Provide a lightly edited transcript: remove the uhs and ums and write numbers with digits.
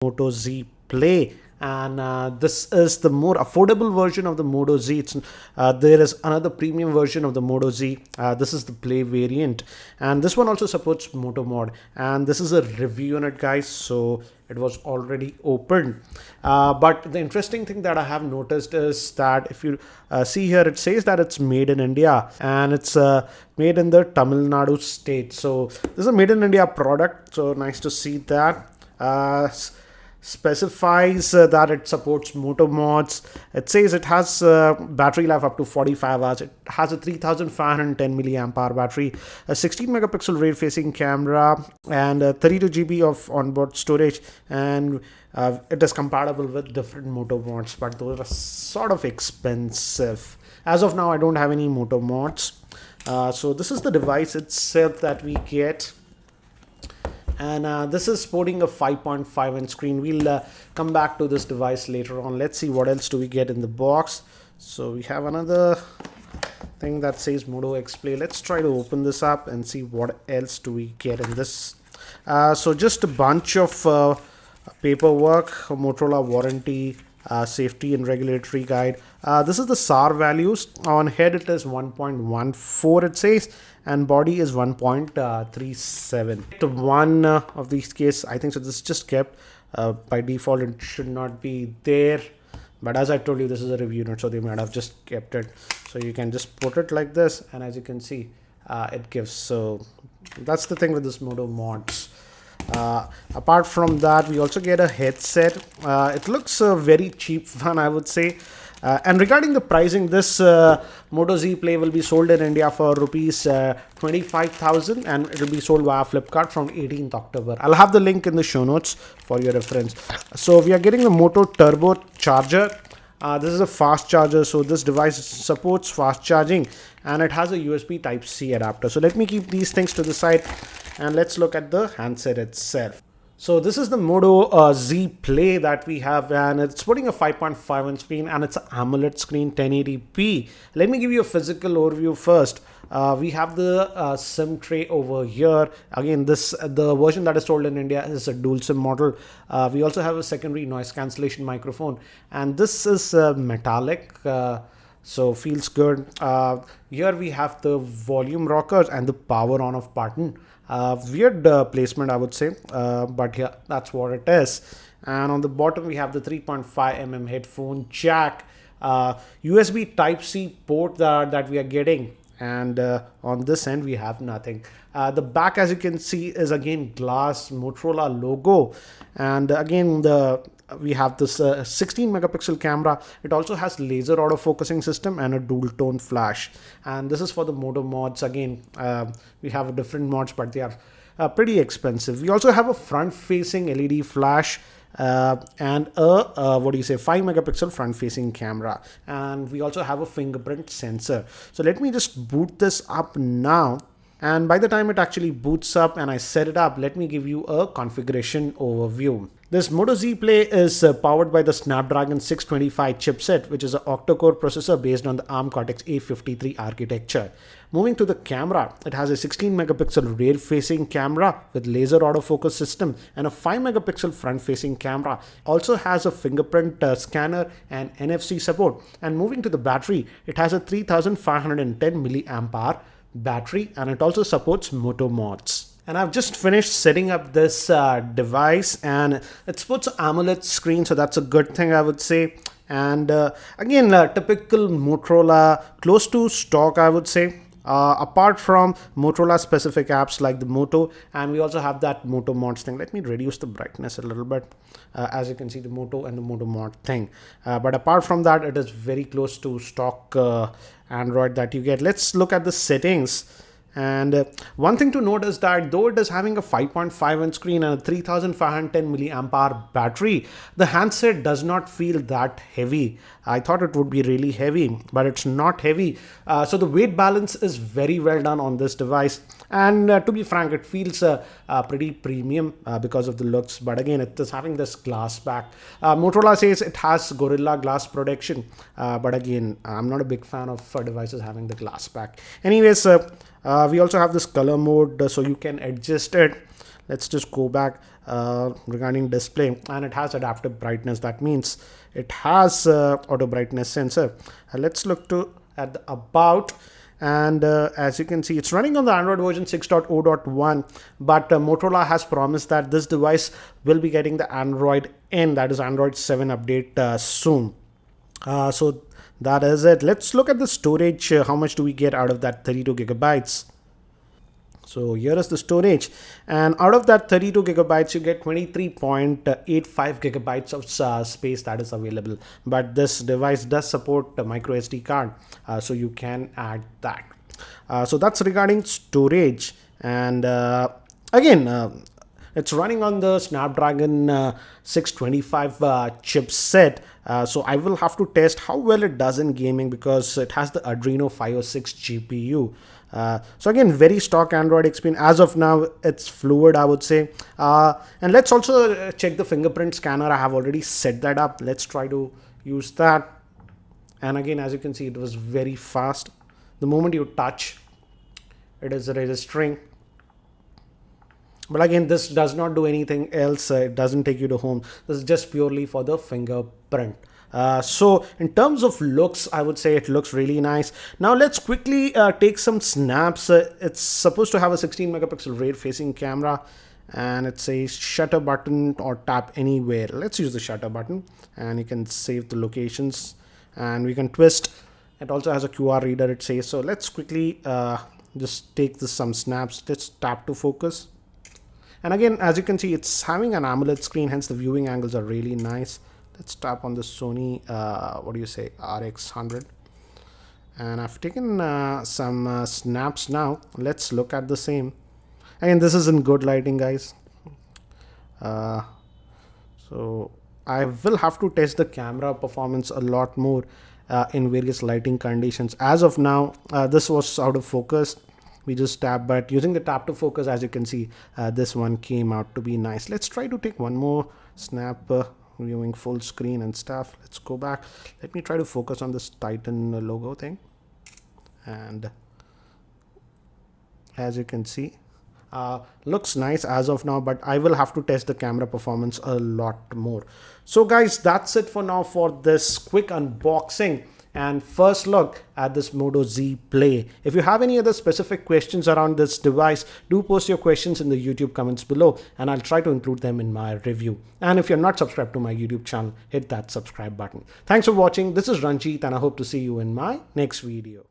Moto Z Play, and this is the more affordable version of the Moto Z. There is another premium version of the Moto Z. This is the Play variant, and this one also supports Moto Mod. And this is a review on it, guys. So it was already opened. But the interesting thing that I have noticed is that if you see here, it says that it's made in India, and it's made in the Tamil Nadu state. So this is a made in India product. So nice to see that. Specifies that it supports motor mods. It says it has battery life up to 45 hours. It has a 3510 milliamp hour battery, a 16 megapixel rear facing camera, and 32 GB of onboard storage. And it is compatible with different motor mods, but those are sort of expensive. As of now, I don't have any motor mods. So this is the device itself that we get. And this is sporting a 5.5 inch screen. We'll come back to this device later on. Let's see what else do we get in the box. So we have another thing that says Moto X Play. Let's try to open this up and see what else do we get in this. So just a bunch of paperwork, Motorola warranty, safety and regulatory guide. This is the SAR values. On head it is 1.14, it says, and body is 1.37. One of these case, I think so this is just kept by default. It should not be there, but as I told you, this is a review note, so they might have just kept it. So you can just put it like this, and as you can see, it gives. So that's the thing with this Moto mods. Apart from that, we also get a headset. It looks a very cheap one, I would say. And regarding the pricing, this Moto Z Play will be sold in India for rupees 25,000, and it will be sold via Flipkart from 18th October. I'll have the link in the show notes for your reference. So we are getting the Moto Turbo charger. This is a fast charger, so this device supports fast charging, and it has a USB Type-C adapter. So let me keep these things to the side, and let's look at the handset itself. So this is the Moto Z Play that we have, and it's putting a 5.5 inch screen, and it's an AMOLED screen, 1080p. Let me give you a physical overview first. We have the SIM tray over here. Again, the version that is sold in India is a dual SIM model. We also have a secondary noise cancellation microphone, and this is metallic. So feels good. Here we have the volume rockers and the power on off button. Weird placement, I would say, but yeah, that's what it is. And on the bottom we have the 3.5mm headphone jack, USB Type-C port that we are getting, and on this end we have nothing. The back, as you can see, is again glass Motorola logo, and again we have this 16 megapixel camera. It also has laser autofocusing system and a dual tone flash, and this is for the Moto mods. Again, we have different mods, but they are pretty expensive. We also have a front facing LED flash, and a 5 megapixel front facing camera, and we also have a fingerprint sensor. So let me just boot this up now. And by the time it actually boots up and I set it up, let me give you a configuration overview. This Moto Z Play is powered by the Snapdragon 625 chipset, which is an octa-core processor based on the ARM Cortex-A53 architecture. Moving to the camera, it has a 16 megapixel rear facing camera with laser autofocus system and a 5 megapixel front facing camera. Also has a fingerprint scanner and NFC support. And moving to the battery, it has a 3510 milliamp hour battery, and it also supports Moto mods. And I've just finished setting up this device, and it supports AMOLED screen, so that's a good thing, I would say. And again, typical Motorola, close to stock, I would say. Apart from Motorola specific apps like the Moto, and we also have that Moto mods thing. Let me reduce the brightness a little bit. As you can see, the Moto and the Moto mod thing. But apart from that, it is very close to stock Android that you get. Let's look at the settings. And one thing to note is that though it is having a 5.5 inch screen and a 3510 milliamp hour battery, the handset does not feel that heavy. I thought it would be really heavy, but it's not heavy. So the weight balance is very well done on this device. And to be frank, it feels pretty premium because of the looks. But again, it is having this glass back. Motorola says it has Gorilla Glass protection. But again, I'm not a big fan of devices having the glass back. Anyways, we also have this color mode, so you can adjust it. Let's just go back regarding display, and it has adaptive brightness. That means it has auto brightness sensor. Let's look to at the about, and as you can see, it's running on the Android version 6.0.1, but Motorola has promised that this device will be getting the Android N, that is Android 7 update soon. So that is it. Let's look at the storage. How much do we get out of that 32 gigabytes? So here is the storage, and out of that 32 gigabytes, you get 23.85 gigabytes of space that is available. But this device does support the micro SD card, so you can add that. So that's regarding storage, and again, it's running on the Snapdragon 625 chipset. So I will have to test how well it does in gaming, because it has the Adreno 506 GPU. So again, very stock Android experience. As of now, it's fluid, I would say. And let's also check the fingerprint scanner. I have already set that up. Let's try to use that. And again, as you can see, it was very fast. The moment you touch, it is registering. But again, this does not do anything else. It doesn't take you to home. This is just purely for the fingerprint. So in terms of looks, I would say it looks really nice. Now let's quickly take some snaps. It's supposed to have a 16 megapixel rear facing camera, and it says shutter button or tap anywhere. Let's use the shutter button, and you can save the locations, and we can twist. It also has a QR reader, it says. So let's quickly just take some snaps. Let's tap to focus. And again, as you can see, it's having an AMOLED screen, hence the viewing angles are really nice. Let's tap on the Sony, what do you say, RX100. And I've taken some snaps now. Let's look at the same. Again, this is in good lighting, guys. So I will have to test the camera performance a lot more in various lighting conditions. As of now, this was out of focus. We just tap, but using the tap to focus, as you can see, this one came out to be nice. Let's try to take one more snap, viewing full screen and stuff. Let's go back. Let me try to focus on this Titan logo thing, and as you can see, looks nice as of now, but I will have to test the camera performance a lot more. So guys, that's it for now for this quick unboxing and first look at this Moto Z Play. If you have any other specific questions around this device, do post your questions in the YouTube comments below, and I'll try to include them in my review. And if you're not subscribed to my YouTube channel, hit that subscribe button. Thanks for watching. This is Ranjit, and I hope to see you in my next video.